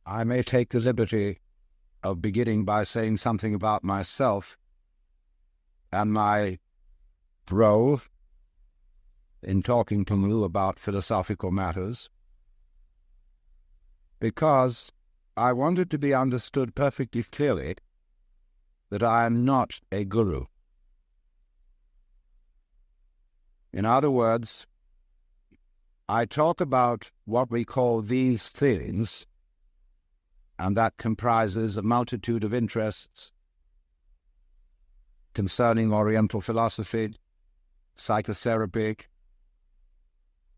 I may take the liberty of beginning by saying something about myself and my role in talking to you about philosophical matters, because I want it to be understood perfectly clearly that I am not a guru. In other words, I talk about what we call these things, and that comprises a multitude of interests concerning Oriental philosophy, psychotherapy,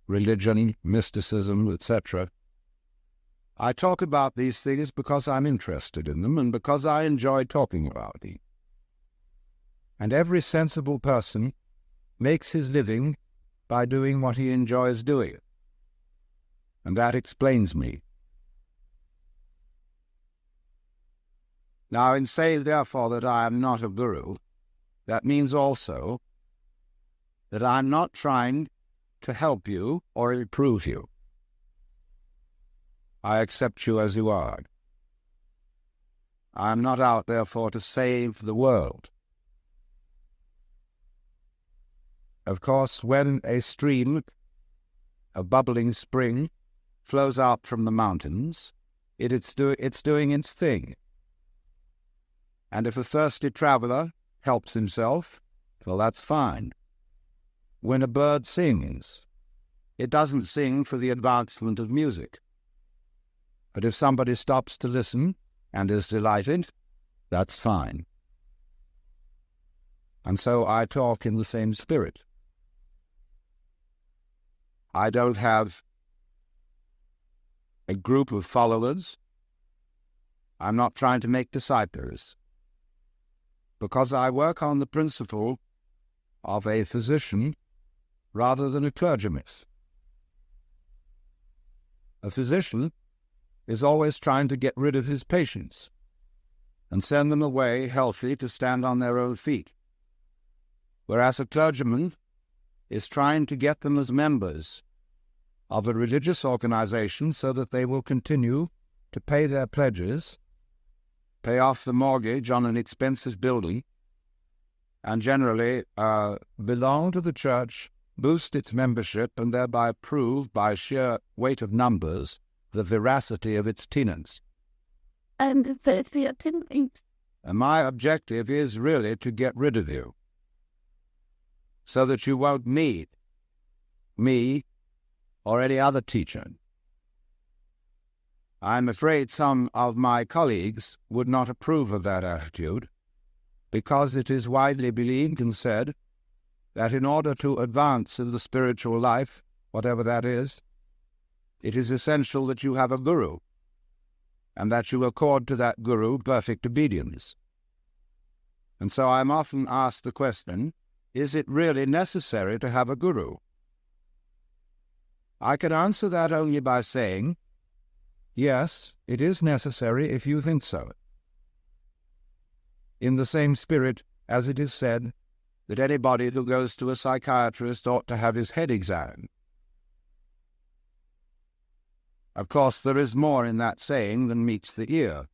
religion, mysticism, etc. I talk about these things because I'm interested in them and because I enjoy talking about them. And every sensible person makes his living by doing what he enjoys doing. And that explains me. Now, in saying, therefore, that I am not a guru, that means also that I'm not trying to help you or improve you. I accept you as you are. I am not out, therefore, to save the world. Of course, when a stream, a bubbling spring, flows out from the mountains, it's doing its thing. And if a thirsty traveler helps himself, well, that's fine. When a bird sings, it doesn't sing for the advancement of music. But if somebody stops to listen and is delighted, that's fine. And so I talk in the same spirit. I don't have a group of followers. I'm not trying to make disciples, because I work on the principle of a physician rather than a clergyman. A physician is always trying to get rid of his patients and send them away healthy to stand on their own feet, whereas a clergyman is trying to get them as members of a religious organization so that they will continue to pay their pledges, pay off the mortgage on an expensive building, and generally belong to the church, boost its membership, and thereby prove by sheer weight of numbers the veracity of its tenets. And my objective is really to get rid of you, so that you won't need me or any other teacher. I'm afraid some of my colleagues would not approve of that attitude, because it is widely believed and said that in order to advance in the spiritual life, whatever that is, it is essential that you have a guru, and that you accord to that guru perfect obedience. And so I'm often asked the question, is it really necessary to have a guru? I can answer that only by saying, yes, it is necessary if you think so. In the same spirit as it is said that anybody who goes to a psychiatrist ought to have his head examined. Of course, there is more in that saying than meets the ear,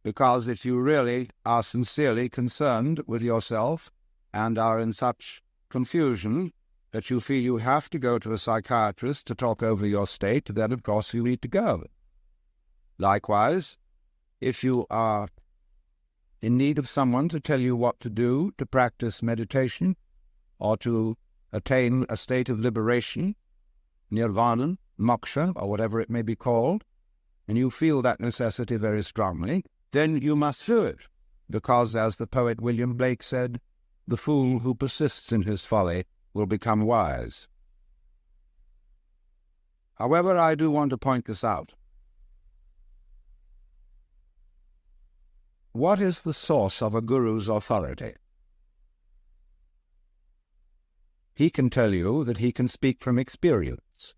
because if you really are sincerely concerned with yourself and are in such confusion that you feel you have to go to a psychiatrist to talk over your state, then of course you need to go. Likewise, if you are in need of someone to tell you what to do to practice meditation or to attain a state of liberation, nirvana, moksha, or whatever it may be called, and you feel that necessity very strongly, then you must do it, because, as the poet William Blake said, the fool who persists in his folly will become wise. However, I do want to point this out. What is the source of a guru's authority? He can tell you that he can speak from experience,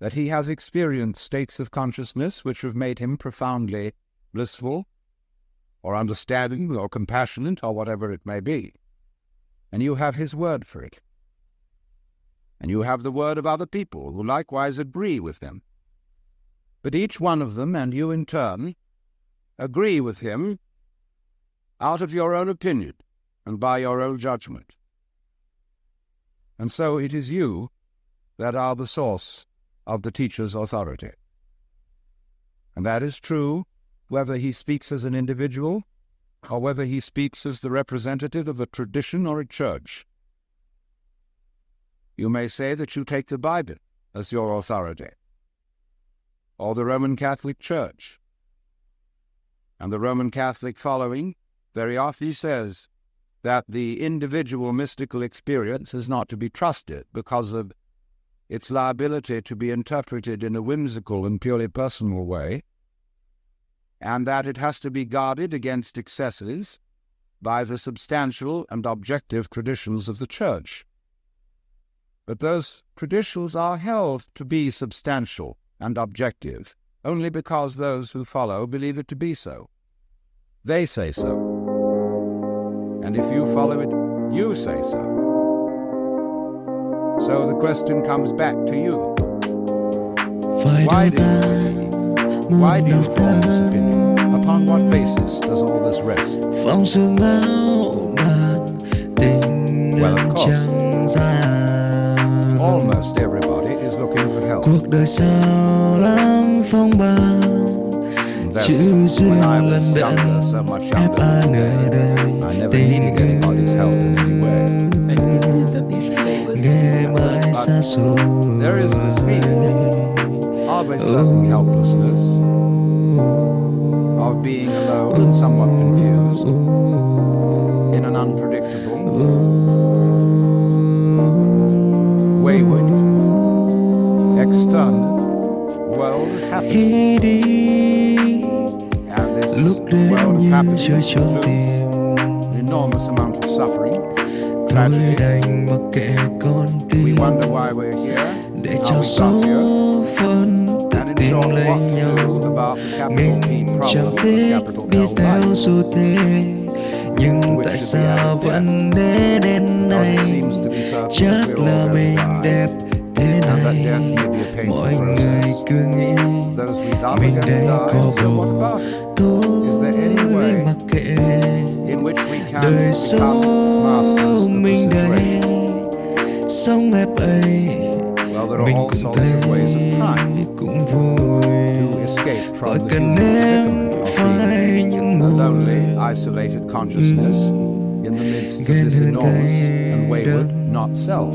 that he has experienced states of consciousness which have made him profoundly blissful, or understanding, or compassionate, or whatever it may be. And you have his word for it. And you have the word of other people who likewise agree with him. But each one of them, and you in turn, agree with him out of your own opinion and by your own judgment. And so it is you that are the source of the teacher's authority. And that is true whether he speaks as an individual or whether he speaks as the representative of a tradition or a church. You may say that you take the Bible as your authority, or the Roman Catholic Church. And the Roman Catholic following very often says that the individual mystical experience is not to be trusted because of its liability to be interpreted in a whimsical and purely personal way, and that it has to be guarded against excesses by the substantial and objective traditions of the Church. But those traditions are held to be substantial and objective only because those who follow believe it to be so. They say so. And if you follow it, you say so. So the question comes back to you. Why do you believe? Why do you form this opinion? Upon what basis does all this rest? Well, of course, almost everybody is looking for help. Cuộc đời sao lắm phong ba, chữ duyên lần đận ép ai nơi đây tình người nghe mãi xa xôi. There is this feeling of a certain helplessness, of being alone and somewhat confused in an unpredictable, wayward, external world of happiness. And this world of happiness includes an enormous amount of suffering, tragedy. We wonder why we're here, để how cho we số got here, phận tự and in tìm short, lấy what to nhau. do about the capital Mình P chẳng problem of thích capital đi L theo life. xu thế, nhưng tại sao vẫn đến đây? Chắc là mình đẹp thế này. Mọi người cứ nghĩ mình đây có buồn, tôi mặc kệ. Đời số mình đây, sống ép ấy, mình cũng thấy cũng vui. Khỏi cần em phải những mùi isolated consciousness in the midst of ghen this hơn enormous cay and wayward đắng. not self.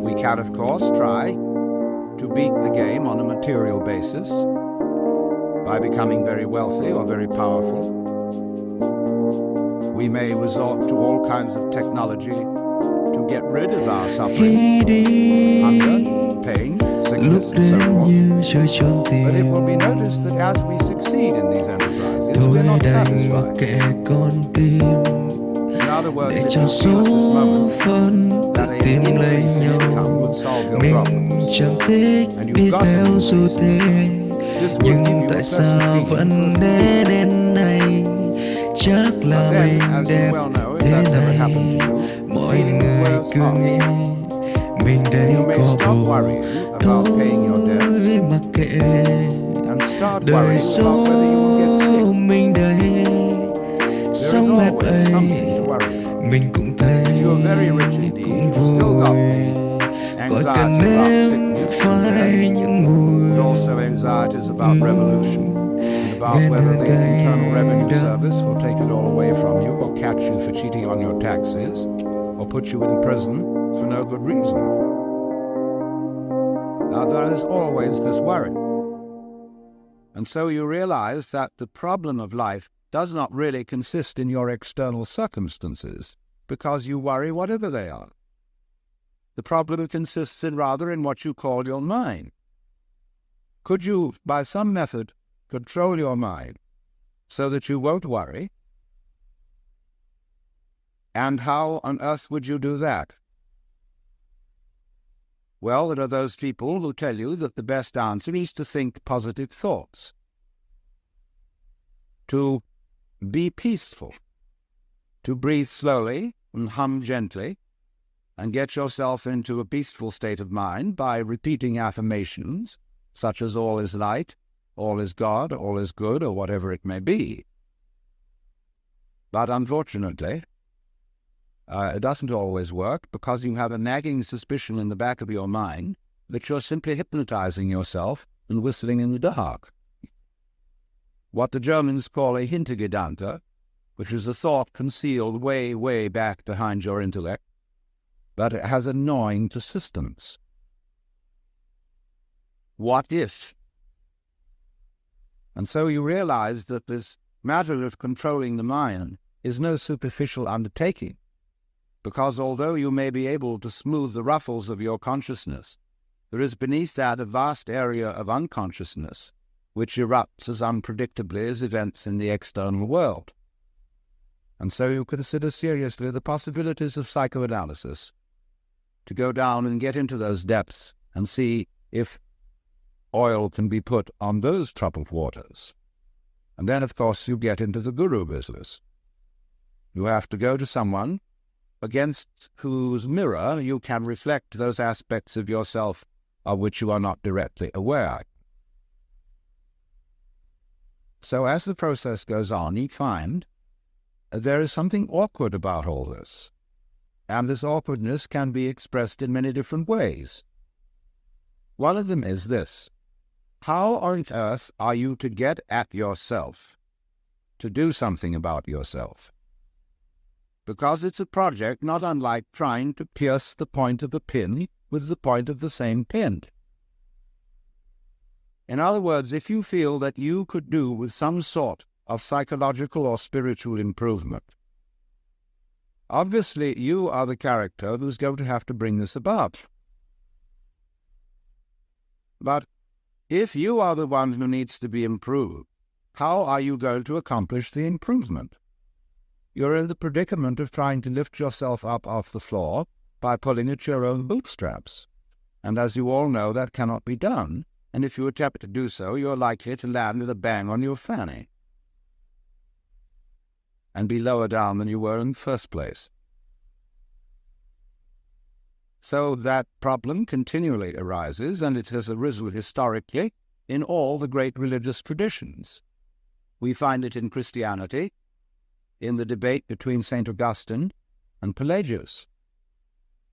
We can, of course, try to beat the game on a material basis by becoming very wealthy or very powerful. We may resort to all kinds of technology to get rid of our suffering, Khi đi hunger, pain, lúc sickness, and so đến on. như trời trốn But it tìm, will be noticed that as we succeed in these enterprises, tôi we're not đành mặc satisfied. kệ con tim In other words, để if cho you số feel at this moment phận tự that an tìm lấy increase in nhau. income would solve your Mình problems, chẳng thích and you've đi got theo the xu increase, thế, this would nhưng give you a tại pleasant sao feeling vẫn for a few đến đây? Chắc But là then, mình as you đẹp well know, if thế that's ever này. happened to you, Mọi feeling người wears cứ off. nghĩ mình đây You may có stop buồn, worrying about paying your debts tôi mặc kệ. and start Đời worrying số about whether you will get sick. mình đây, There is sống ép always ấy, something to worry about. mình cũng thấy If you're very rich indeed, cũng you've still got vui. Gọi cần anxiety about em sickness and phải death, những mùi but also anxieties about revolution and about ghen whether hơn the cay Internal Revenue đắng. Service will take it all away from you or catch you for cheating on your taxes or put you in prison for no good reason. Now, there is always this worry. And so you realize that the problem of life does not really consist in your external circumstances, because you worry whatever they are. The problem consists rather in what you call your mind. Could you, by some method, control your mind so that you won't worry? And how on earth would you do that? Well, there are those people who tell you that the best answer is to think positive thoughts, to be peaceful, to breathe slowly and hum gently, and get yourself into a peaceful state of mind by repeating affirmations such as all is light, all is God, all is good, or whatever it may be. But unfortunately, it doesn't always work, because you have a nagging suspicion in the back of your mind that you're simply hypnotizing yourself and whistling in the dark. What the Germans call a Hintergedanke, which is a thought concealed way, way back behind your intellect, but it has a gnawing persistence. What if? And so you realize that this matter of controlling the mind is no superficial undertaking, because although you may be able to smooth the ruffles of your consciousness, there is beneath that a vast area of unconsciousness which erupts as unpredictably as events in the external world. And so you consider seriously the possibilities of psychoanalysis, to go down and get into those depths and see if oil can be put on those troubled waters. And then, of course, you get into the guru business. You have to go to someone against whose mirror you can reflect those aspects of yourself of which you are not directly aware. So as the process goes on, you find there is something awkward about all this, and this awkwardness can be expressed in many different ways. One of them is this: how on earth are you to get at yourself, to do something about yourself? Because it's a project not unlike trying to pierce the point of a pin with the point of the same pin. In other words, if you feel that you could do with some sort of psychological or spiritual improvement, obviously you are the character who's going to have to bring this about. But if you are the one who needs to be improved, how are you going to accomplish the improvement? You're in the predicament of trying to lift yourself up off the floor by pulling at your own bootstraps. And as you all know, that cannot be done, and if you attempt to do so, you're likely to land with a bang on your fanny and be lower down than you were in the first place. So that problem continually arises, and it has arisen historically in all the great religious traditions. We find it in Christianity, in the debate between St. Augustine and Pelagius.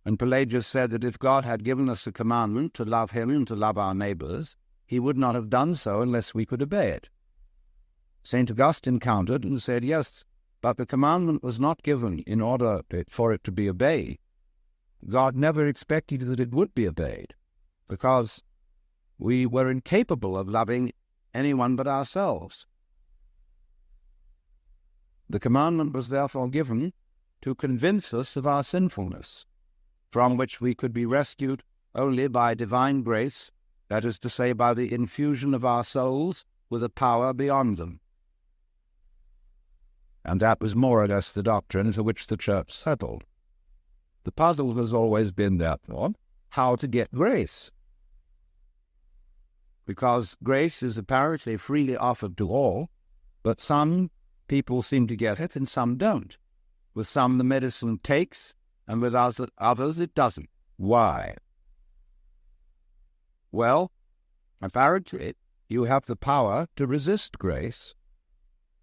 And Pelagius said that if God had given us a commandment to love him and to love our neighbors, he would not have done so unless we could obey it. St. Augustine countered and said, yes, but the commandment was not given in order for it to be obeyed. God never expected that it would be obeyed, because we were incapable of loving anyone but ourselves. The commandment was therefore given to convince us of our sinfulness, from which we could be rescued only by divine grace, that is to say, by the infusion of our souls with a power beyond them. And that was more or less the doctrine for which the Church settled. The puzzle has always been, therefore, how to get grace. Because grace is apparently freely offered to all, but some people seem to get it and some don't. With some the medicine takes, and with others it doesn't. Why? Well, apparently you have the power to resist grace,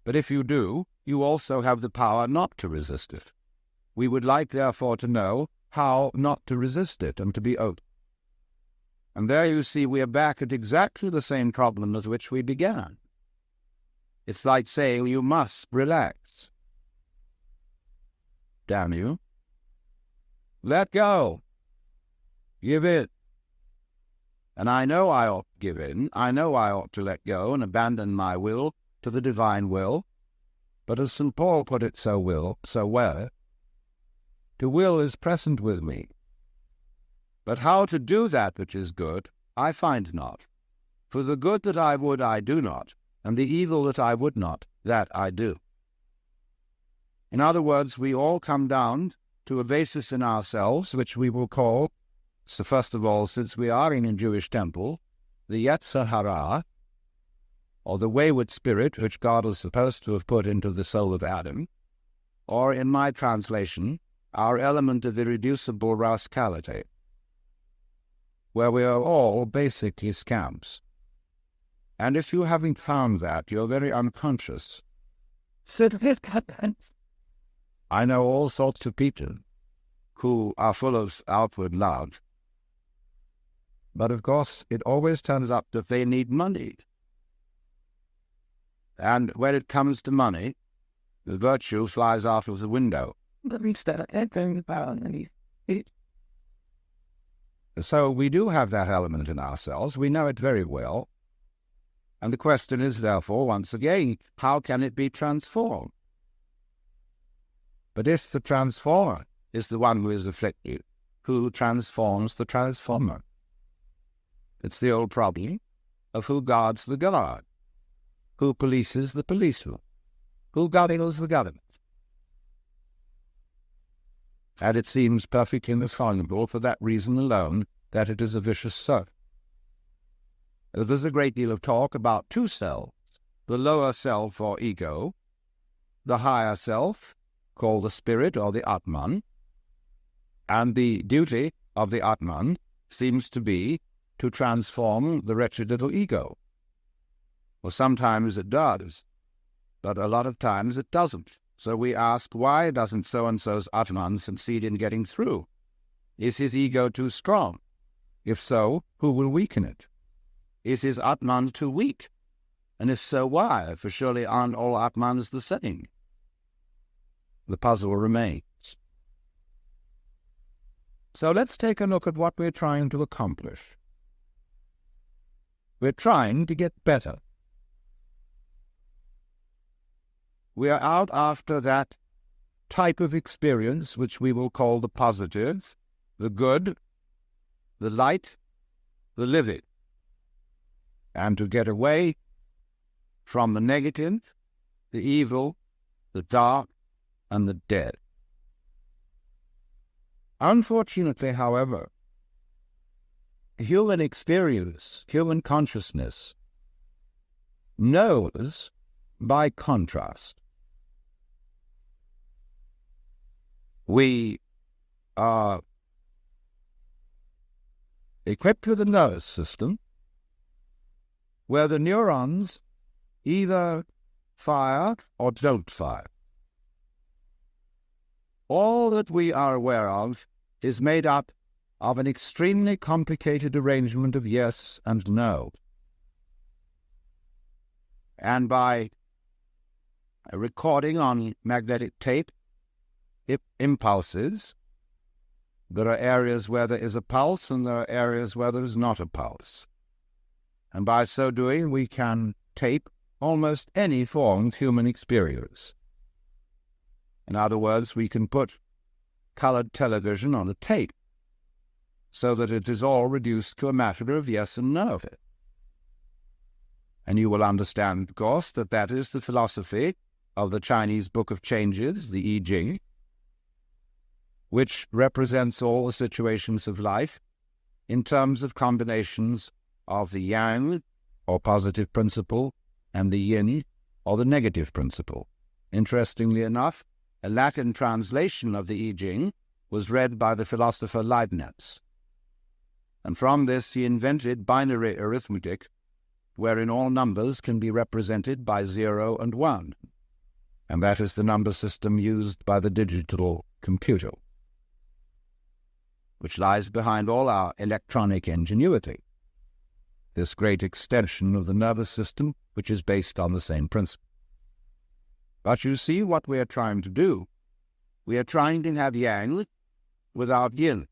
but if you do, you also have the power not to resist it. We would like, therefore, to know how not to resist it and to be open. And there you see we are back at exactly the same problem with which we began. It's like saying you must relax. Damn you. Let go. Give in. And I know I ought to give in. I know I ought to let go and abandon my will to the divine will. But as St. Paul put it so well, to will is present with me. But how to do that which is good, I find not. For the good that I would, I do not, and the evil that I would not, that I do. In other words, we all come down to a basis in ourselves, which we will call, so first of all, since we are in a Jewish temple, the Yetzer Hara, or the wayward spirit which God is supposed to have put into the soul of Adam, or in my translation, our element of irreducible rascality, where we are all basically scamps. And if you haven't found that, you're very unconscious. I know all sorts of people who are full of outward love, but of course it always turns up that they need money. And when it comes to money, the virtue flies out of the window. So we do have that element in ourselves. We know it very well. And the question is, therefore, once again, how can it be transformed? But if the transformer is the one who is afflicted, who transforms the transformer? It's the old problem of who guards the guard, who polices the policeman, who governs the government. And it seems perfectly insoluble for that reason alone that it is a vicious circle. There's a great deal of talk about two selves, the lower self or ego, the higher self called the spirit or the Atman, and the duty of the Atman seems to be to transform the wretched little ego. Well, sometimes it does, but a lot of times it doesn't. So we ask, why doesn't so-and-so's Atman succeed in getting through? Is his ego too strong? If so, who will weaken it? Is his Atman too weak? And if so, why? For surely aren't all Atmans the same? The puzzle remains. So let's take a look at what we're trying to accomplish. We're trying to get better. We are out after that type of experience which we will call the positive, the good, the light, the living, and to get away from the negative, the evil, the dark, and the dead. Unfortunately, however, human experience, human consciousness, knows by contrast. We are equipped with a nervous system where the neurons either fire or don't fire. All that we are aware of is made up of an extremely complicated arrangement of yes and no. And by recording on magnetic tape impulses, there are areas where there is a pulse and there are areas where there is not a pulse. And by so doing, we can tape almost any form of human experience. In other words, we can put colored television on a tape so that it is all reduced to a matter of yes and no. And you will understand, of course, that that is the philosophy of the Chinese Book of Changes, the I Ching, which represents all the situations of life in terms of combinations of the yang, or positive principle, and the yin, or the negative principle. Interestingly enough, a Latin translation of the I Ching was read by the philosopher Leibniz. And from this he invented binary arithmetic, wherein all numbers can be represented by 0 and 1. And that is the number system used by the digital computer, which lies behind all our electronic ingenuity, this great extension of the nervous system, which is based on the same principle. But you see what we are trying to do. We are trying to have yang without yin.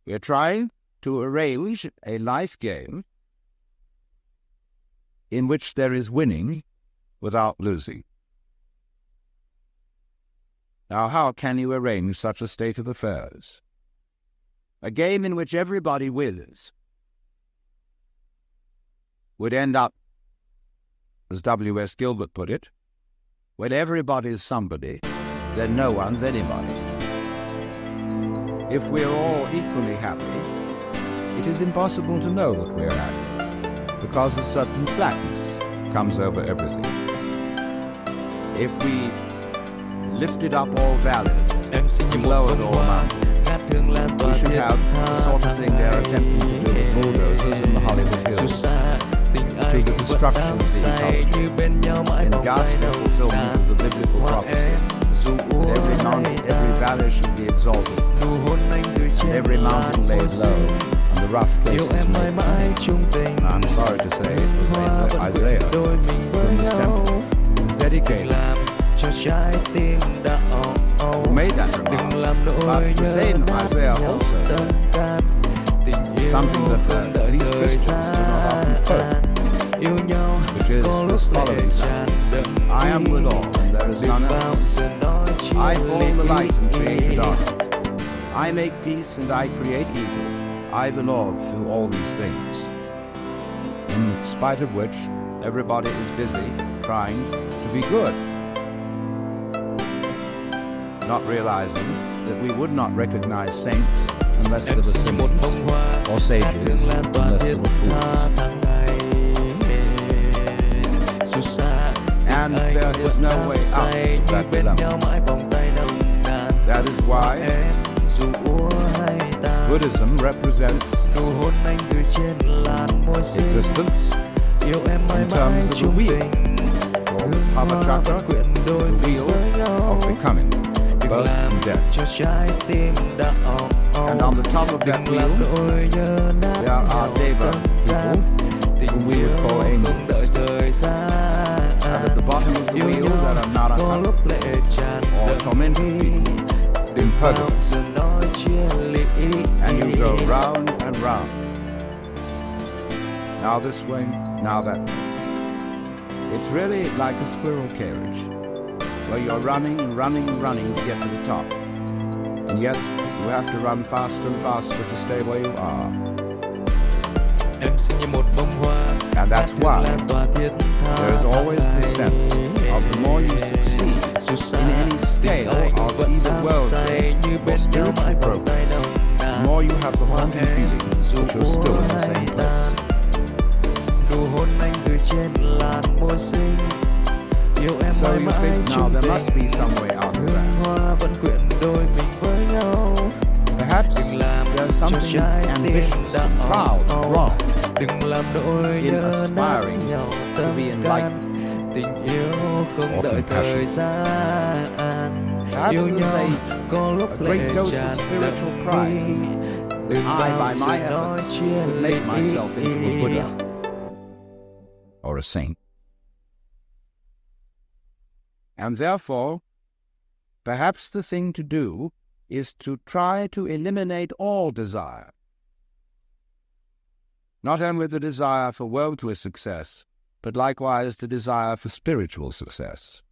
We are trying to arrange a life game in which there is winning without losing. Now, how can you arrange such a state of affairs? A game in which everybody wins would end up, as W.S. Gilbert put it, when everybody's somebody, then no one's anybody. If we're all equally happy, it is impossible to know that we're happy, because a certain flatness comes over everything. If we lifted up all value Em sinh như and một lowered bông all hoa mountains. ngát hương lan tỏa We should thiết have the tha sort of thing they're attempting to do with bulldozers in the Hollywood dù Hills, xa tình anh the vẫn destruction đắm of the say ecology, như bên nhau mãi in vòng tay ghastly nồng fulfillment nàn of the biblical hoa prophecy. em dù úa Every hay mountain, ta every valley should be exalted, nụ hôn anh gửi and trên every làn mountain môi laid xinh low, and the rough yêu places em mãi made mãi plain. chung tình I'm sorry to say it hoa was vẫn quyện Isaiah đôi mình với from this nhau temple is dedicated làm cho trái tim đã who made that remark. đừng làm nỗi But the nhớ same nát Isaiah nhau also tâm can tình yêu something that không đợi these thời Christians gian do not often quote, yêu nhau which is có lúc this lệ following tràn sentence: đậm I am with all, and there is đừng none bao else. giờ nói chia I form the light and create the ly darkness. I make peace and I create evil. I, the Lord, do all these things. In spite of which, everybody is busy trying to be good, not realizing that we would not recognize saints unless they em were sinh như một sinners, bông hoa or ngát sages hương lan tỏa unless thiết they were fools. tha tháng ngày dù xa tình And anh there is vẫn no đắm way out say of như that bên dilemma. nhau mãi vòng tay nồng nàn That is why em dù úa hay ta Buddhism represents nụ hôn anh gửi trên làn môi xinh existence, yêu em mãi in mãi terms of the chung wheel, tình or hương hoa Pamachakra, vẫn quyện đôi the mình wheel với nhau of becoming, đừng birth làm and death. cho trái tim đã And on the top of that đừng làm wheel, nỗi nhớ nát there are nhau Deva tâm people, can tình whom we yêu would call không angels. đợi thời gian And at the bottom of the yêu wheel, nhau there are Naraka, có lúc lệ tràn or đậm tormented mi people, đừng bao purgatory. giờ nói chia ly And you go round and round. Now this way, now that way. It's really like a squirrel cage, where you're running and running and running to get to the top. And yet, you have to run faster and faster to stay where you are. em sinh như một bông hoa And that's why lan tỏa thiết tha there is always this sense of the more you succeed dù xa in any scale tình of anh vẫn either đắm worldly say như or bên nhau mãi spiritual vòng tay progress, nồng the nàn more you have the hoa haunting em feeling dù that you're still in the úa same hay place. tan nụ hôn anh gửi trên làn môi xinh yêu em So mãi you mãi think now chung there must be tình some way out of hương that. hoa vẫn quyện đôi mình với nhau Perhaps đừng làm there's cho something trái tim ambitious đã and proud and wrong đừng làm nỗi in nhớ nát aspiring nhau to tâm be can enlightened tình yêu không or đợi thời compassionate. gian Perhaps yêu there's nhau a có lúc great lệ dose of tràn spiritual đậm pride mi that đừng I, bao by giờ my nói efforts, chia would ly make myself into a Buddha or a saint. And therefore, perhaps the thing to do is to try to eliminate all desire. Not only the desire for worldly success, but likewise the desire for spiritual success.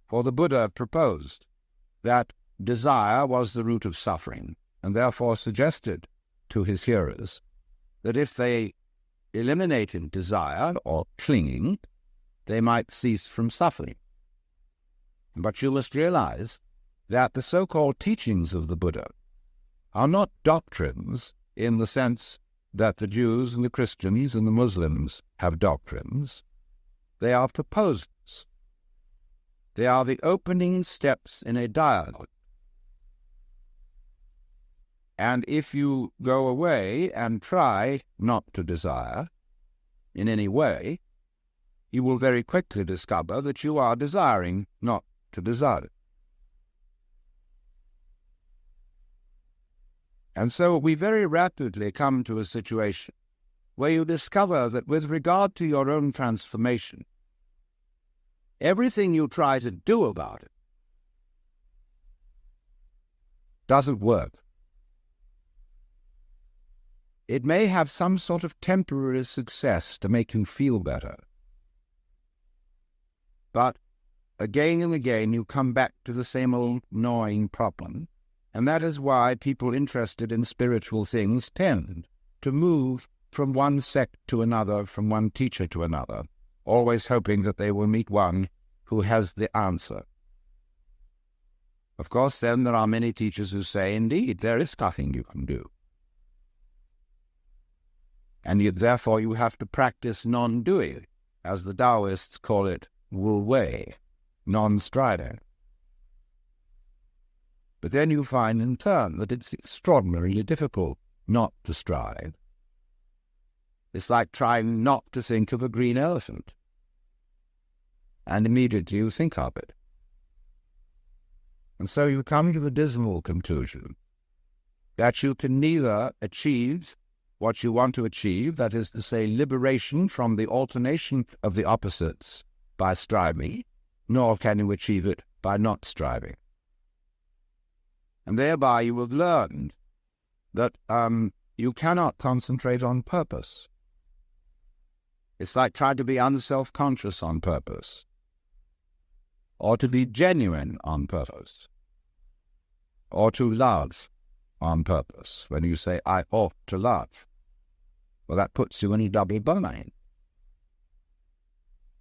For the Buddha proposed that desire was the root of suffering, and therefore suggested to his hearers that if they eliminated desire or clinging, they might cease from suffering. But you must realize that the so-called teachings of the Buddha are not doctrines in the sense that the Jews and the Christians and the Muslims have doctrines. They are proposals. They are the opening steps in a dialogue. And if you go away and try not to desire in any way, you will very quickly discover that you are desiring not to desire it. And so we very rapidly come to a situation where you discover that with regard to your own transformation, everything you try to do about it doesn't work. It may have some sort of temporary success to make you feel better. But again and again you come back to the same old gnawing problem, and that is why people interested in spiritual things tend to move from one sect to another, from one teacher to another, always hoping that they will meet one who has the answer. Of course, then there are many teachers who say, indeed, there is nothing you can do. And yet, therefore, you have to practice non-doing, as the Taoists call it, wu wei, non-striving. But then you find in turn that it's extraordinarily difficult not to strive. It's like trying not to think of a green elephant. And immediately you think of it. And so you come to the dismal conclusion that you can neither achieve what you want to achieve, that is to say, liberation from the alternation of the opposites by striving, nor can you achieve it by not striving. And thereby you have learned that you cannot concentrate on purpose. It's like trying to be unself-conscious on purpose, or to be genuine on purpose, or to love on purpose. When you say, I ought to love, well, that puts you in a double bind.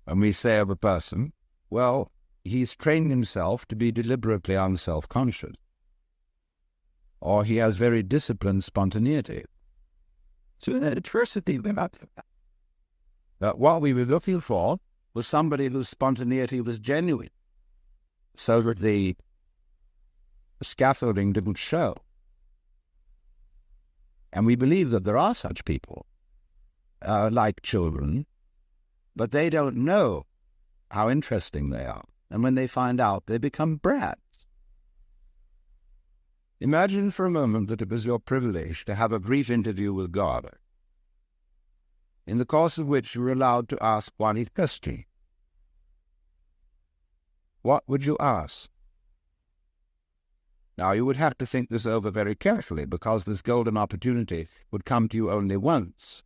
When we say of a person, well, he's trained himself to be deliberately unself-conscious, or he has very disciplined spontaneity. So that adversity, that what we were looking for was somebody whose spontaneity was genuine, so that the scaffolding didn't show. And we believe that there are such people, like children, but they don't know how interesting they are. And when they find out, they become brats. Imagine for a moment that it was your privilege to have a brief interview with God, in the course of which you were allowed to ask one question. What would you ask? Now, you would have to think this over very carefully, because this golden opportunity would come to you only once,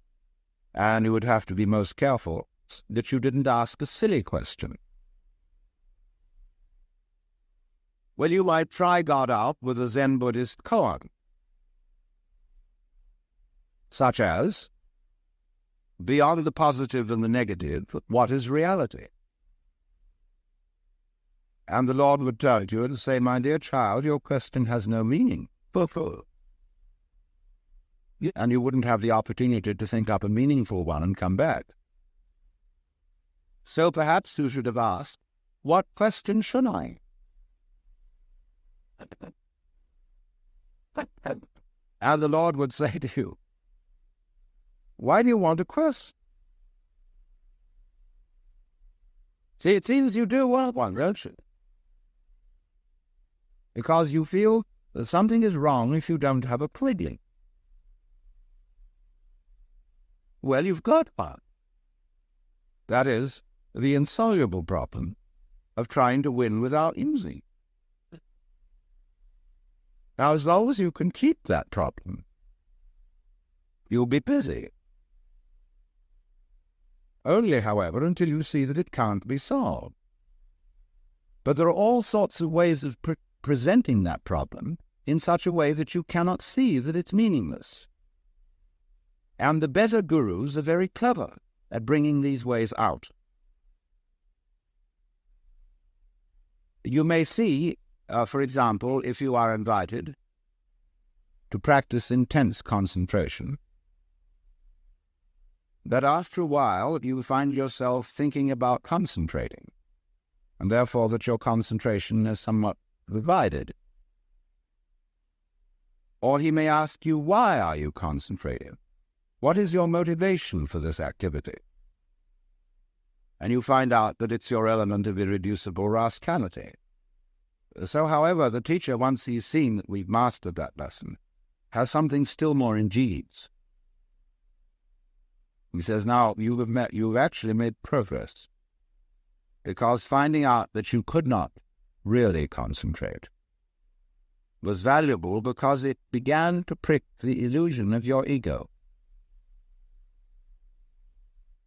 and you would have to be most careful that you didn't ask a silly question. Well, you might try God out with a Zen Buddhist koan, such as, beyond the positive and the negative, what is reality? And the Lord would turn to you and say, my dear child, your question has no meaning. And you wouldn't have the opportunity to think up a meaningful one and come back. So perhaps you should have asked, what question should I? And the Lord would say to you, why do you want a question? See, it seems you do want one, don't you? Because you feel that something is wrong if you don't have a plea. Well, you've got one. That is the insoluble problem of trying to win without using. Now, as long as you can keep that problem, you'll be busy. Only, however, until you see that it can't be solved. But there are all sorts of ways of presenting that problem in such a way that you cannot see that it's meaningless. And the better gurus are very clever at bringing these ways out. You may see, for example, if you are invited to practice intense concentration, that after a while you find yourself thinking about concentrating, and therefore that your concentration is somewhat divided. Or he may ask you, why are you concentrating? What is your motivation for this activity? And you find out that it's your element of irreducible rascality. So, however, the teacher, once he's seen that we've mastered that lesson, has something still more ingenious. He says, now, you've actually made progress, because finding out that you could not really concentrate was valuable because it began to prick the illusion of your ego.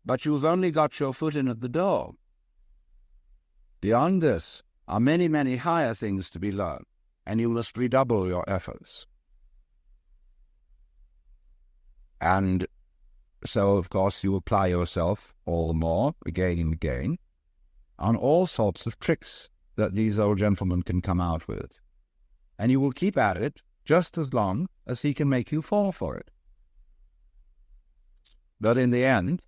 But you've only got your foot in at the door. Beyond this are many, many higher things to be learned, and you must redouble your efforts. And so, of course, you apply yourself all the more, again and again, on all sorts of tricks that these old gentlemen can come out with. And you will keep at it just as long as he can make you fall for it. But in the end,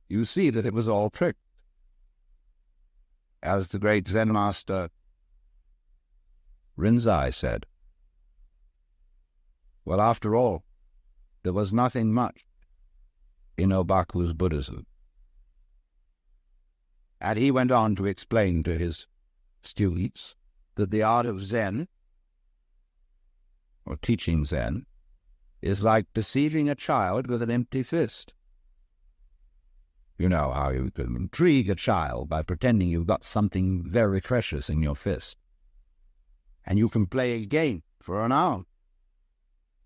you see that it was all tricked. As the great Zen master Rinzai said, well, after all, there was nothing much in Obaku's Buddhism. And he went on to explain to his students that the art of Zen, or teaching Zen, is like deceiving a child with an empty fist. You know how you can intrigue a child by pretending you've got something very precious in your fist. And you can play a game for an hour,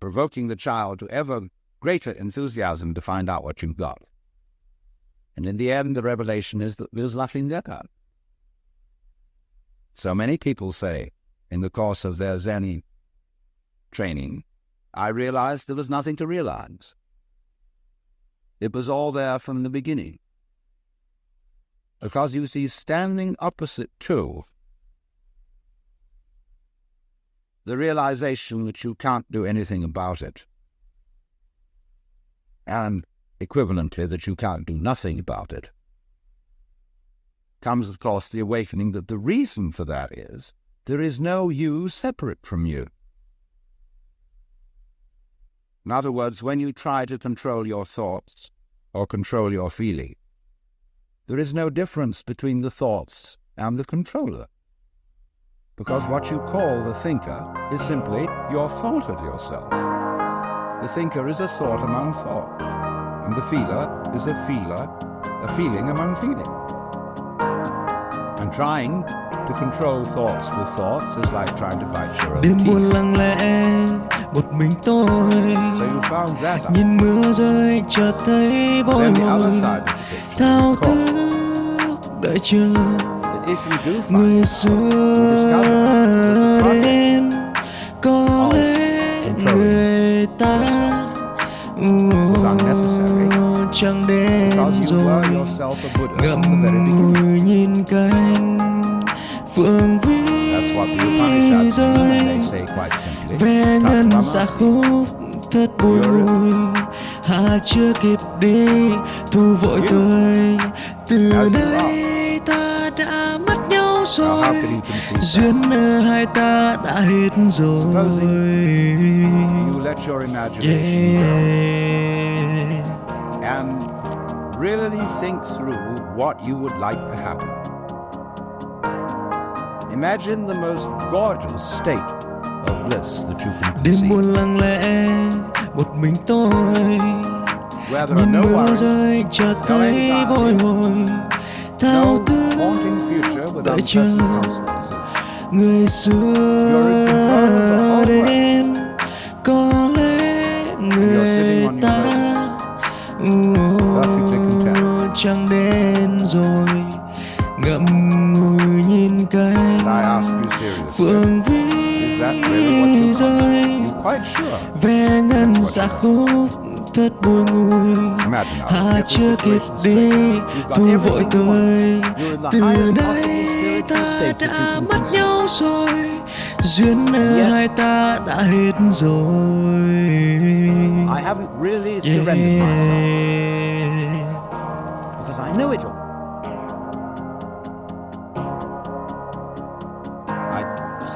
provoking the child to ever greater enthusiasm to find out what you've got. And in the end, the revelation is that there's nothing there. So many people say, in the course of their Zen training, I realized there was nothing to realize. It was all there from the beginning. Because you see, standing opposite to the realization that you can't do anything about it, and equivalently that you can't do nothing about it, comes, of course, the awakening that the reason for that is there is no you separate from you. In other words, when you try to control your thoughts or control your feeling, there is no difference between the thoughts and the controller. Because what you call the thinker is simply your thought of yourself. The thinker is a thought among thought, and the feeler is a feeling among feeling. And trying to control thoughts with thoughts is like trying to bite your own Đêm buồn teeth. lặng lẽ một mình tôi, So you found that out. nhìn mưa rơi chợt thấy bồi Then the other hồi, side of the picture thao is called thức đợi chờ that if you do find người out, xưa you discover that the project đến. Có lẽ người ta was unnecessary chẳng đến because you rồi, were yourself a Buddha ngậm from the very beginning. ngùi nhìn cánh phượng vi That's what the Upanishads mean when they rơi, say quite simply, ve ngân Tattva dạ Masti. khúc thật bùi ngùi, hà chưa kịp đi thu vội tới. Từ As you nay ta đã mất nhau Now, how rồi, can you conceive duyên that? hai ta đã hết rồi. You let your imagination go and really think through what you would like to happen. Imagine the most gorgeous state of bliss that you can Đêm conceive, buồn lặng lẽ một mình tôi, where there are nhìn no mưa worries, rơi chợt no thấy anxiety, bồi hồi, thao no thức haunting future with đợi chờ unpleasant consequences. người You're xưa in control of the whole world. đến. Có lẽ người sitting on your ta perfectly content. chẳng đến rồi, ngậm ngùi nhìn cánh And I ask you seriously, phượng vi is that really what you rơi, want? You quite sure? ve ngân That's what dạ you khúc thật bùi ngùi, Imagine now, hà get the chưa kịp situation đi straight. You've got thu everything vội you tới. want. You're in the Từ highest đây possible spiritual ta state that you đã can mất conceive. nhau rồi, duyên yet- hai ta đã hết rồi. I haven't really surrendered myself because I know it all.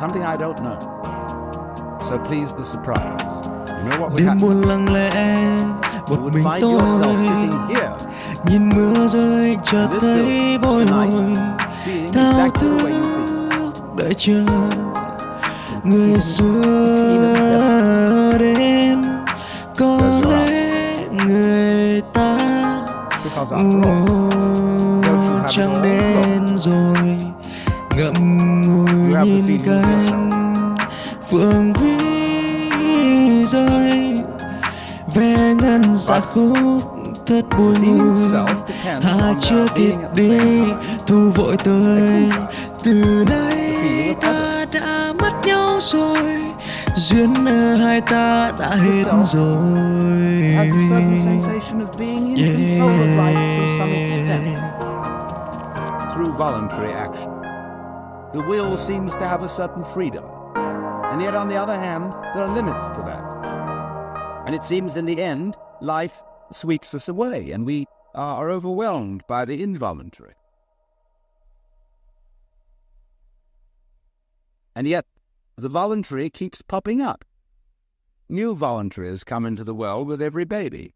Something I don't know. So please the surprise. You know what would Đêm happen? buồn lặng lẽ You một would mình find tôi, yourself sitting here, nhìn mưa rơi chợt this thấy building, bồi hồi, tonight, feeling thao exactly the thức way you feel. đợi chờ người xưa đến. Có lẽ người ta Because after all, don't you have it chẳng all? đến rồi, ngậm ngùi You have the nhìn feeling cánh phượng vi rơi, ve ngân dạ khúc thật bùi ngùi, hà chưa kịp đi thu vội tới. Từ nay ta đã mất nhau rồi, duyên hai ta đã hết rồi. has a certain sensation of being in control of life to some extent through voluntary action. The will seems to have a certain freedom, and yet on the other hand, there are limits to that. And it seems in the end, life sweeps us away, and we are overwhelmed by the involuntary. And yet, the voluntary keeps popping up. New voluntaries come into the world with every baby.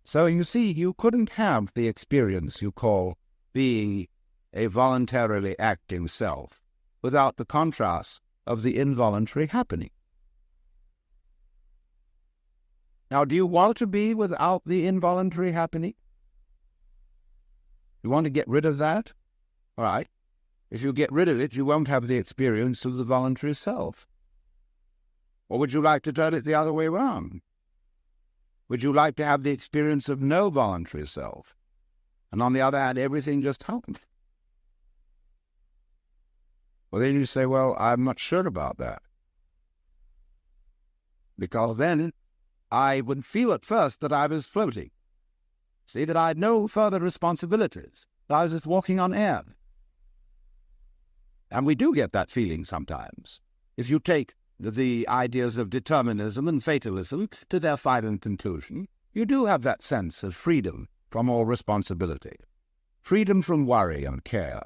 So you see, you couldn't have the experience you call being a voluntarily acting self without the contrast of the involuntary happening. Now, do you want to be without the involuntary happening? You want to get rid of that? All right. If you get rid of it, you won't have the experience of the voluntary self. Or would you like to turn it the other way around? Would you like to have the experience of no voluntary self? And on the other hand, everything just happened. Well, then you say, well, I'm not sure about that. Because then I would feel at first that I was floating. See, that I had no further responsibilities. That I was just walking on air. And we do get that feeling sometimes. If you take the ideas of determinism and fatalism to their final conclusion, you do have that sense of freedom from all responsibility, freedom from worry and care.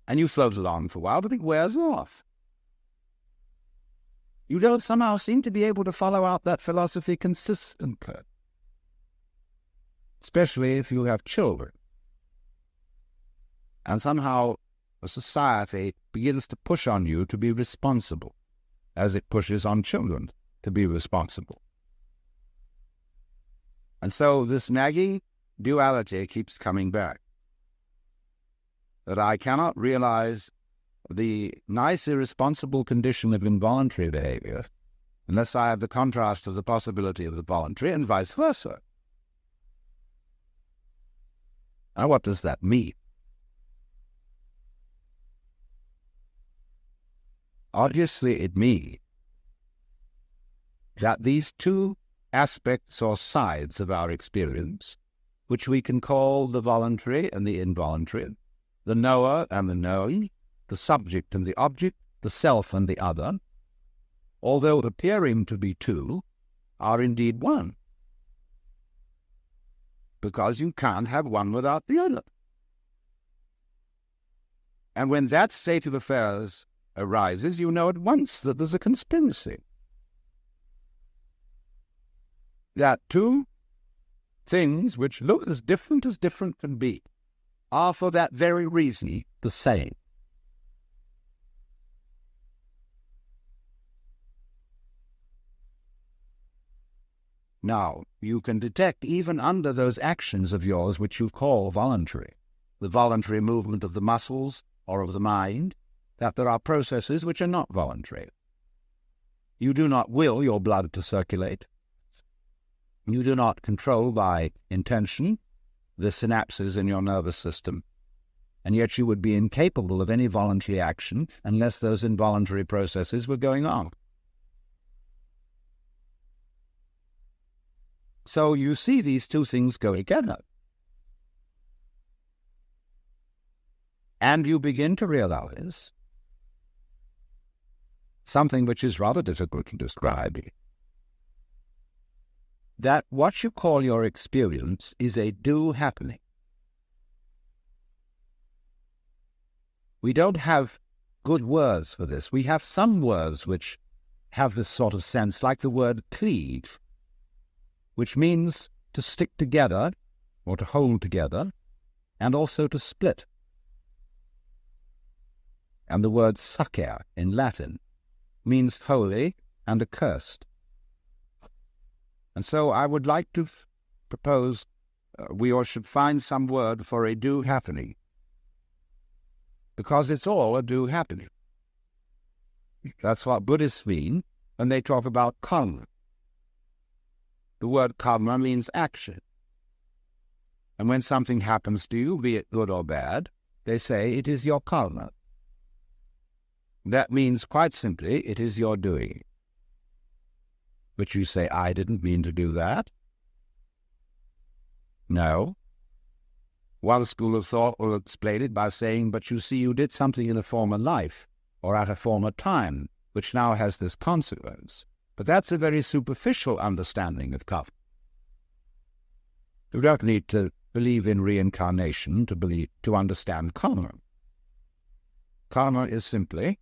And you float along for a while, but it wears off. You don't somehow seem to be able to follow out that philosophy consistently, especially if you have children. And somehow a society begins to push on you to be responsible, as it pushes on children to be responsible. And so this nagging duality keeps coming back, that I cannot realize the nice irresponsible condition of involuntary behavior unless I have the contrast of the possibility of the voluntary, and vice versa. Now, what does that mean? Obviously, it means that these two aspects or sides of our experience, which we can call the voluntary and the involuntary, the knower and the knowing, the subject and the object, the self and the other, although appearing to be two, are indeed one. Because you can't have one without the other. And when that state of affairs arises, you know at once that there's a conspiracy. That two things which look as different can be are for that very reason the same. Now, you can detect even under those actions of yours which you call voluntary, the voluntary movement of the muscles or of the mind, that there are processes which are not voluntary. You do not will your blood to circulate. You do not control by intention the synapses in your nervous system, and yet you would be incapable of any voluntary action unless those involuntary processes were going on. So you see these two things go together. And you begin to realize something which is rather difficult to describe, that what you call your experience is a do happening. We don't have good words for this. We have some words which have this sort of sense, like the word cleave, which means to stick together or to hold together, and also to split. And the word sacer in Latin means holy and accursed. And so I would like to propose we all should find some word for a do happening, because it's all a do happening. That's what Buddhists mean when they talk about karma. The word karma means action. And when something happens to you, be it good or bad, they say it is your karma. That means, quite simply, it is your doing. But you say, I didn't mean to do that. No. One school of thought will explain it by saying, but you see, you did something in a former life or at a former time, which now has this consequence. But that's a very superficial understanding of karma. You don't need to believe in reincarnation to understand karma. Karma is simply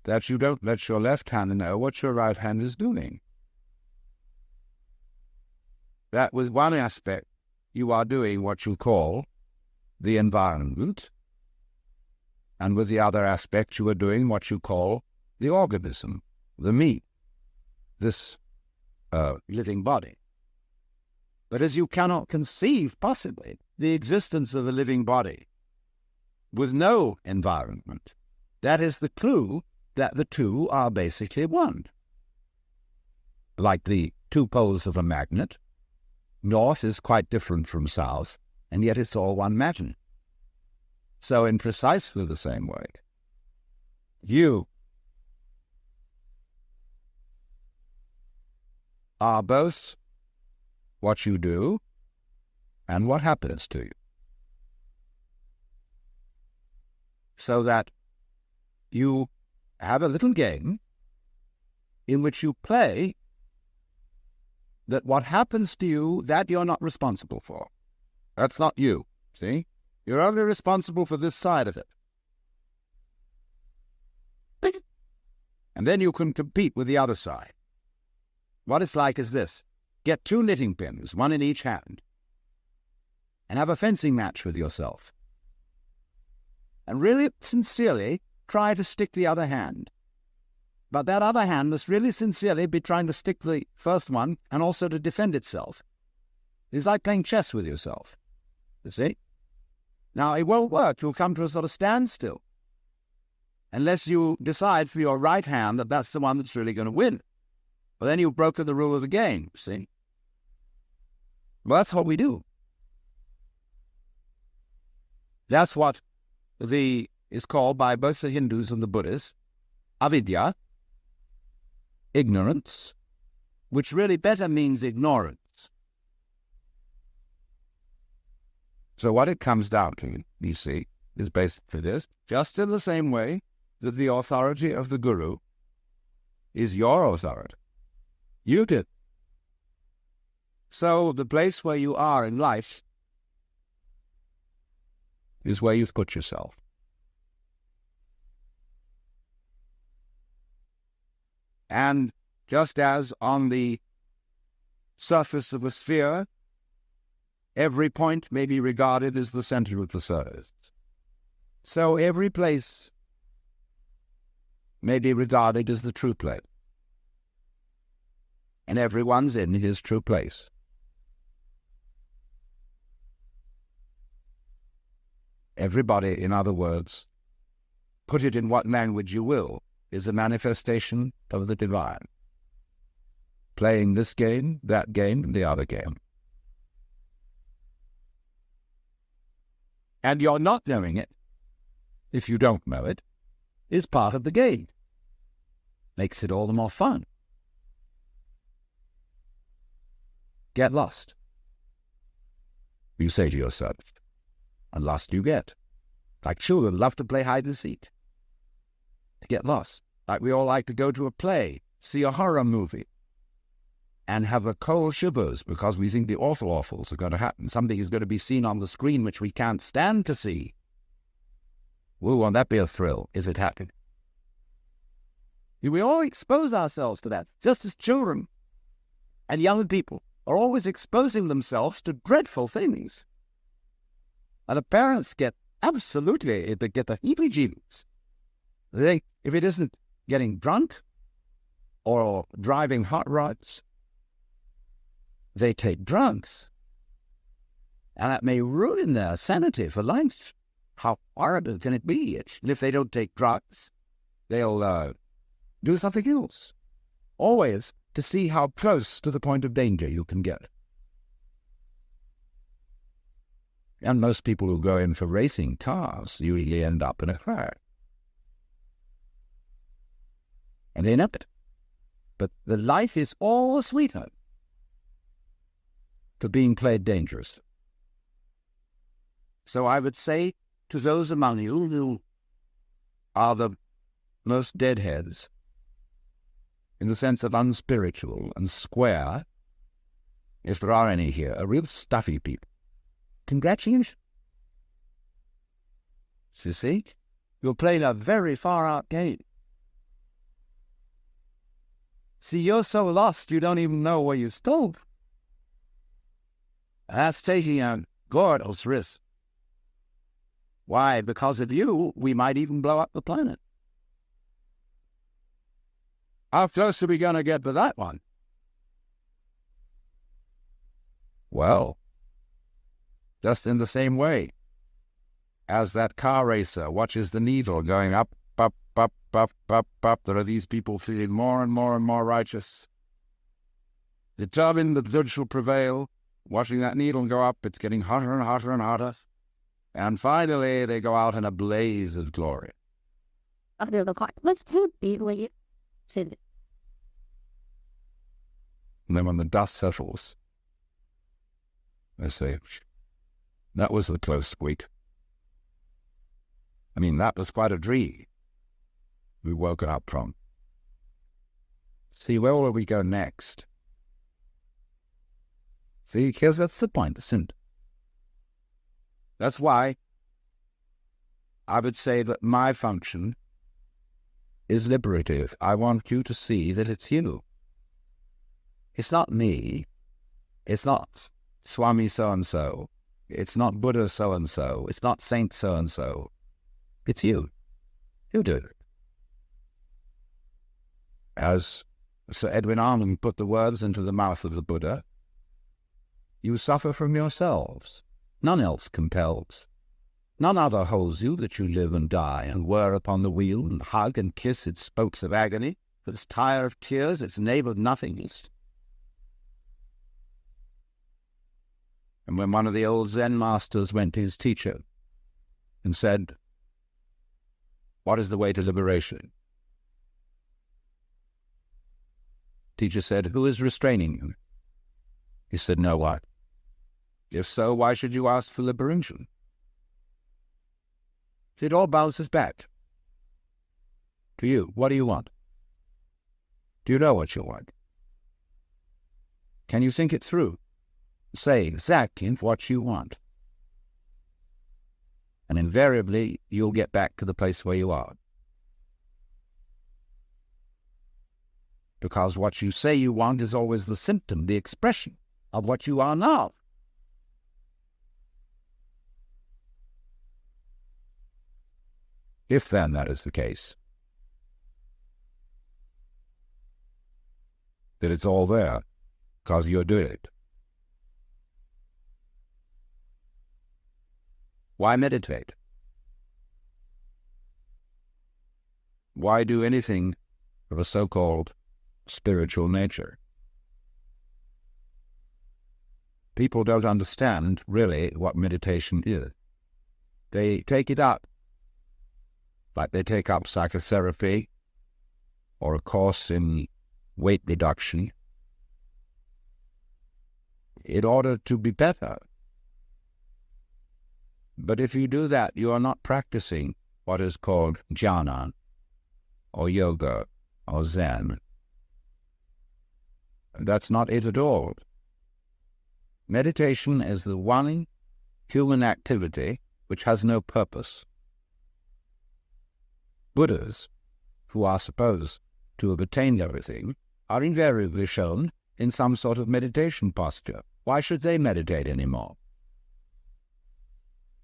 that you don't let your left hand know what your right hand is doing. That with one aspect, you are doing what you call the environment, and with the other aspect, you are doing what you call the organism, the me, this living body. But as you cannot conceive possibly the existence of a living body with no environment, that is the clue that the two are basically one. Like the two poles of a magnet, north is quite different from south, and yet it's all one magnet. So in precisely the same way, you are both what you do and what happens to you. So that you have a little game in which you play that what happens to you, that you're not responsible for. That's not you, see? You're only responsible for this side of it. And then you can compete with the other side. What it's like is this. Get 2 knitting pins, 1 in each hand, and have a fencing match with yourself. And really, sincerely, try to stick the other hand. But that other hand must really sincerely be trying to stick the first one and also to defend itself. It's like playing chess with yourself, you see? Now, it won't work. You'll come to a sort of standstill unless you decide for your right hand that that's the one that's really going to win. Well, then you've broken the rule of the game, see? Well, that's what we do. That's what is called by both the Hindus and the Buddhists avidya, ignorance, which really better means ignorance. So what it comes down to, you see, is basically this. Just in the same way that the authority of the Guru is your authority. You did. So the place where you are in life is where you've put yourself. And just as on the surface of a sphere, every point may be regarded as the center of the surface, so every place may be regarded as the true place. And everyone's in his true place. Everybody, in other words, put it in what language you will, is a manifestation of the divine, playing this game, that game, the other game. And you're not knowing it, if you don't know it, is part of the game. Makes it all the more fun. Get lost. You say to yourself, and lost you get. Like children love to play hide and seek. To get lost. Like we all like to go to a play, see a horror movie, and have the cold shivers because we think the awfuls are going to happen. Something is going to be seen on the screen which we can't stand to see. Well, won't that be a thrill if it happened? We all expose ourselves to that, just as children and young people are always exposing themselves to dreadful things. And the parents get absolutely, they get the heebie-jeebies. They, if it isn't getting drunk or driving hot rods, they take drugs. And that may ruin their sanity for life. How horrible can it be? And if they don't take drugs, they'll do something else. Always to see how close to the point of danger you can get. And most people who go in for racing cars usually end up in a crash. And they know it. But the life is all the sweeter for being played dangerous. So I would say to those among you who are the most deadheads, in the sense of unspiritual and square, if there are any here, real stuffy people, congratulations. You see? You're playing a very far-out game. See, you're so lost you don't even know where you stood. That's taking a gorgeous risk. Why? Because of you, we might even blow up the planet. How close are we going to get to that one? Well, just in the same way as that car racer watches the needle going up, up, up, up, up, up. There are these people feeling more and more and more righteous, determined that good shall prevail, watching that needle go up. It's getting hotter and hotter and hotter. And finally, they go out in a blaze of glory. Under the car. Let's do it. And then when the dust settles, they say, that was a close squeak. I mean, that was quite a dream we woke up from. See, where will we go next? See, because that's the point, isn't it? That's why I would say that my function is liberative. I want you to see that it's you. It's not me. It's not Swami so-and-so. It's not Buddha so-and-so. It's not Saint so-and-so. It's you. You do it. As Sir Edwin Arnold put the words into the mouth of the Buddha, you suffer from yourselves. None else compels. None other holds you that you live and die and whir upon the wheel and hug and kiss its spokes of agony, its tire of tears, its nave of nothingness. And when one of the old Zen masters went to his teacher and said, what is the way to liberation? Teacher said, who is restraining you? He said, no one. If so, why should you ask for liberation? It all bounces back to you. What do you want? Do you know what you want? Can you think it through? Say exactly what you want. And invariably, you'll get back to the place where you are. Because what you say you want is always the symptom, the expression of what you are now. If then that is the case, that it's all there because you're doing it. Why meditate? Why do anything of a so-called spiritual nature? People don't understand really what meditation is. They take it up like they take up psychotherapy or a course in weight reduction in order to be better. But if you do that, you are not practicing what is called jhana or yoga or Zen. That's not it at all. Meditation is the one human activity which has no purpose. Buddhas, who are supposed to have attained everything, are invariably shown in some sort of meditation posture. Why should they meditate anymore?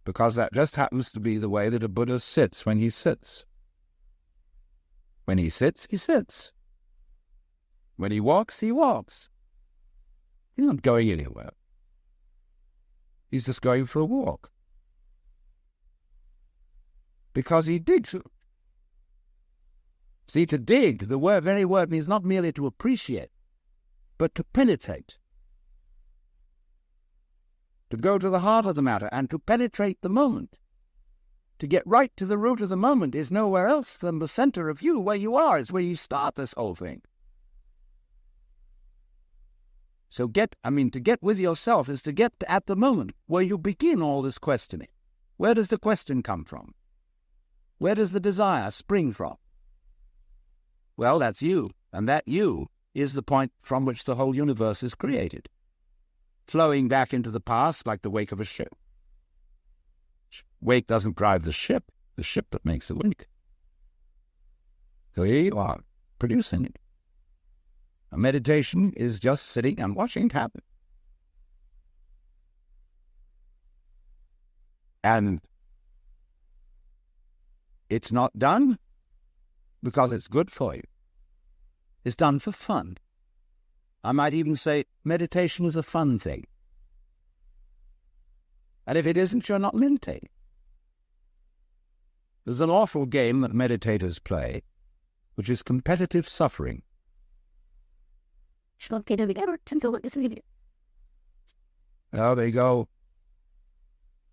Because that just happens to be the way that a Buddha sits when he sits. When he sits, he sits. When he walks, he walks. He's not going anywhere. He's just going for a walk. Because he digs. See, to dig, the very word means not merely to appreciate, but to penetrate. To go to the heart of the matter and to penetrate the moment. To get right to the root of the moment is nowhere else than the center of you, where you are, is where you start this whole thing. So to get with yourself is to get at the moment where you begin all this questioning. Where does the question come from? Where does the desire spring from? Well, that's you, and that you is the point from which the whole universe is created, flowing back into the past like the wake of a ship. Wake doesn't drive the ship, the ship that makes the wind. So here you are, producing it. A meditation is just sitting and watching it happen. And it's not done because it's good for you. It's done for fun. I might even say meditation is a fun thing. And if it isn't, you're not meditating. There's an awful game that meditators play, which is competitive suffering. Now they go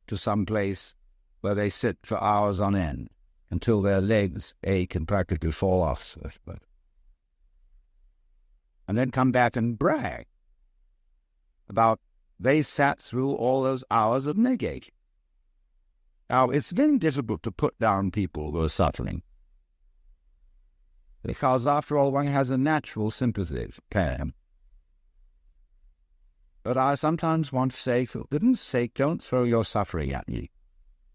to some place where they sit for hours on end until their legs ache and practically fall off. And then come back and brag about they sat through all those hours of leg ache. Now, it's very difficult to put down people who are suffering, because after all, one has a natural sympathy for pain. But I sometimes want to say, for goodness sake, don't throw your suffering at me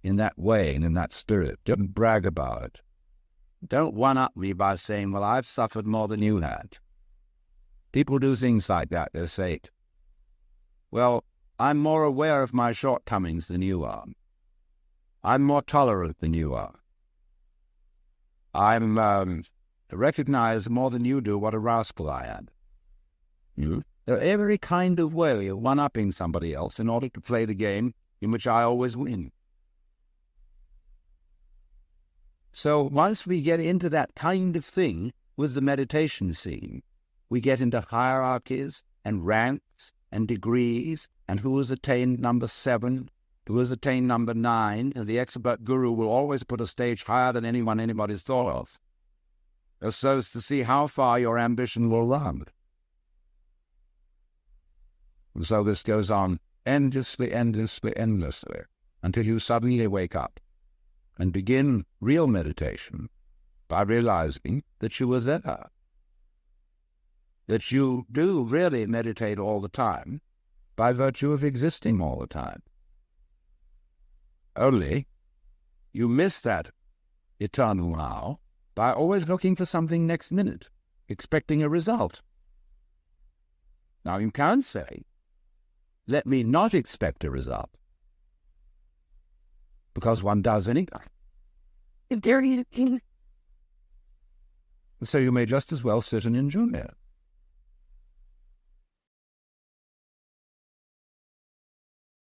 in that way and in that spirit. Don't brag about it. Don't one-up me by saying, well, I've suffered more than you had. People do things like that. They say, well, I'm more aware of my shortcomings than you are. I'm more tolerant than you are. I'm recognize more than you do what a rascal I am. Every kind of way of one-upping somebody else in order to play the game in which I always win. So once we get into that kind of thing with the meditation scene, we get into hierarchies and ranks and degrees, and who has attained number 7, who has attained number 9, and the expert guru will always put a stage higher than anybody's thought of, so as to see how far your ambition will run. And so this goes on endlessly, until you suddenly wake up and begin real meditation by realizing that you were there, that you do really meditate all the time by virtue of existing all the time. Only you miss that eternal now by always looking for something next minute, expecting a result. Now you can say, let me not expect a result, because one does anything. So you may just as well sit and enjoy it.